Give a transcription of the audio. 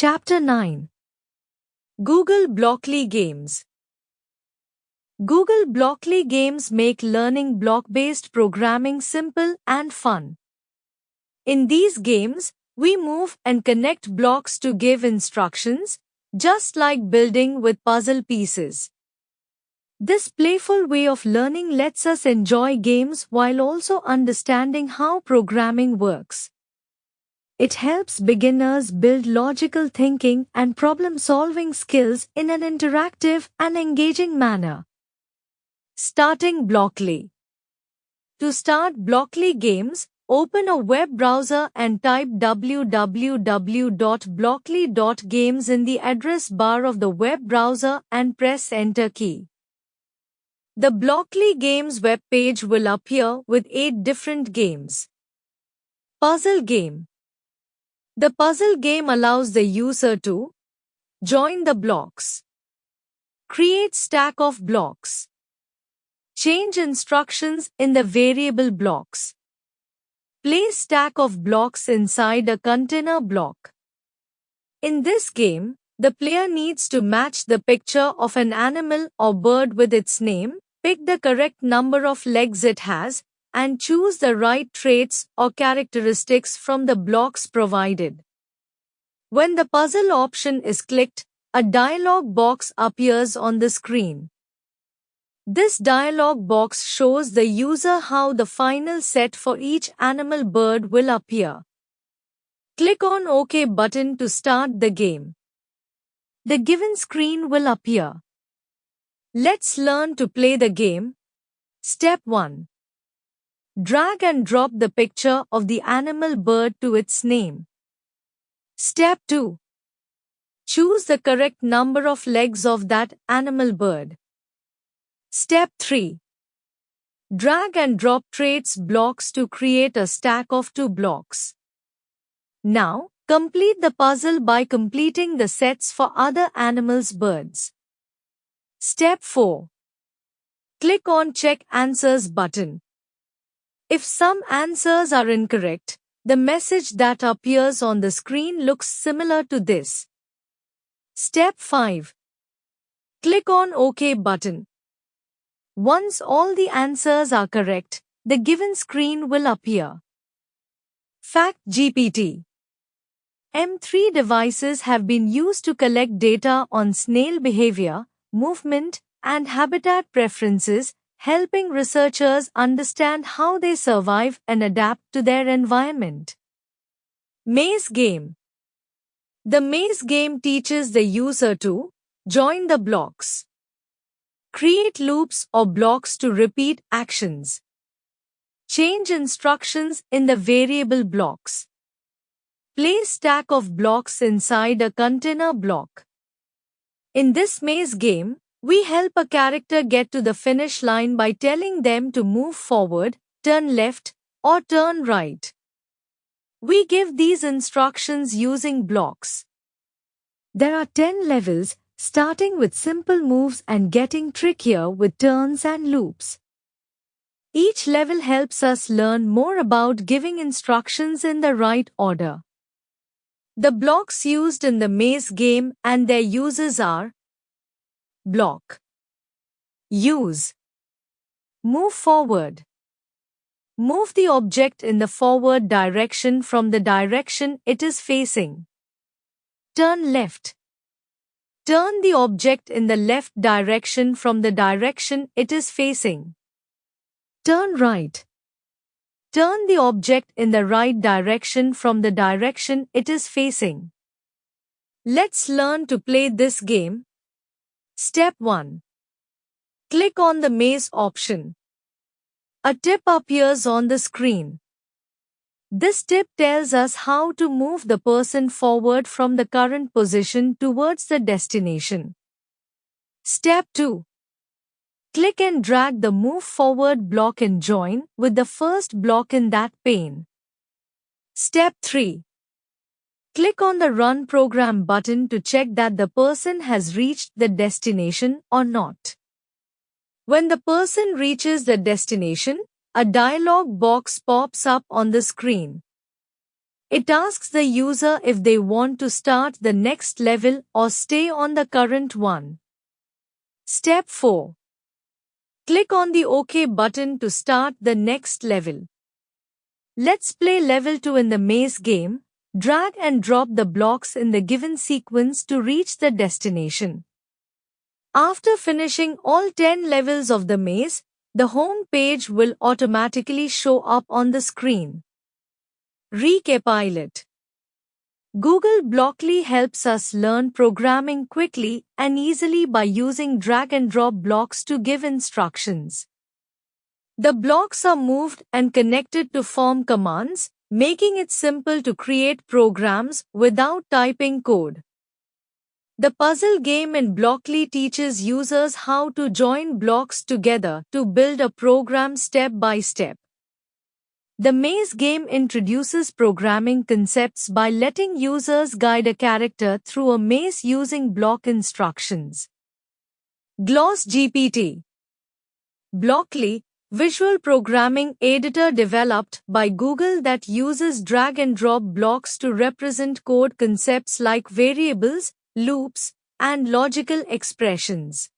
Chapter 9. Google Blockly Games. Google Blockly Games make learning block-based programming simple and fun. In these games, we move and connect blocks to give instructions, just like building with puzzle pieces. This playful way of learning lets us enjoy games while also understanding how programming works. It helps beginners build logical thinking and problem-solving skills in an interactive and engaging manner. Starting Blockly. To start Blockly Games, open a web browser and type www.blockly.games in the address bar of the web browser and press Enter key. The Blockly Games web page will appear with 8 different games. Puzzle Game. The puzzle game allows the user to join the blocks, create stack of blocks, change instructions in the variable blocks, place stack of blocks inside a container block. In this game, the player needs to match the picture of an animal or bird with its name, pick the correct number of legs it has, and choose the right traits or characteristics from the blocks provided. When the puzzle option is clicked, a dialog box appears on the screen. This dialog box shows the user how the final set for each animal bird will appear. Click on OK button to start the game. The given screen will appear. Let's learn to play the game. Step 1. Drag and drop the picture of the animal bird to its name. Step 2. Choose the correct number of legs of that animal bird. Step 3. Drag and drop traits blocks to create a stack of 2 blocks. Now, complete the puzzle by completing the sets for other animals' birds. Step 4. Click on Check Answers button. If some answers are incorrect, the message that appears on the screen looks similar to this. Step 5. Click on OK button. Once all the answers are correct, the given screen will appear. FactGPT. M3 devices have been used to collect data on snail behavior, movement, and habitat preferences, helping researchers understand how they survive and adapt to their environment. Maze Game. The maze game teaches the user to join the blocks, create loops or blocks to repeat actions, change instructions in the variable blocks, place stack of blocks inside a container block. In this maze game, we help a character get to the finish line by telling them to move forward, turn left, or turn right. We give these instructions using blocks. There are 10 levels, starting with simple moves and getting trickier with turns and loops. Each level helps us learn more about giving instructions in the right order. The blocks used in the maze game and their uses are: block, use, move forward. Move the object in the forward direction from the direction it is facing. Turn left. Turn the object in the left direction from the direction it is facing. Turn right. Turn the object in the right direction from the direction it is facing. Let's learn to play this game. Step 1. Click on the maze option. A tip appears on the screen. This tip tells us how to move the person forward from the current position towards the destination. Step 2. Click and drag the Move Forward block and join with the first block in that pane. Step 3. Click on the Run Program button to check that the person has reached the destination or not. When the person reaches the destination, a dialog box pops up on the screen. It asks the user if they want to start the next level or stay on the current one. Step 4. Click on the OK button to start the next level. Let's play level 2 in the maze game. Drag and drop the blocks in the given sequence to reach the destination. After finishing all 10 levels of the maze, the home page will automatically show up on the screen. Recapitulate. Google Blockly helps us learn programming quickly and easily by using drag and drop blocks to give instructions. The blocks are moved and connected to form commands, making it simple to create programs without typing code. The puzzle game in Blockly teaches users how to join blocks together to build a program step by step. The maze game introduces programming concepts by letting users guide a character through a maze using block instructions. Gloss GPT. Blockly, visual programming editor developed by Google that uses drag and drop blocks to represent code concepts like variables, loops, and logical expressions.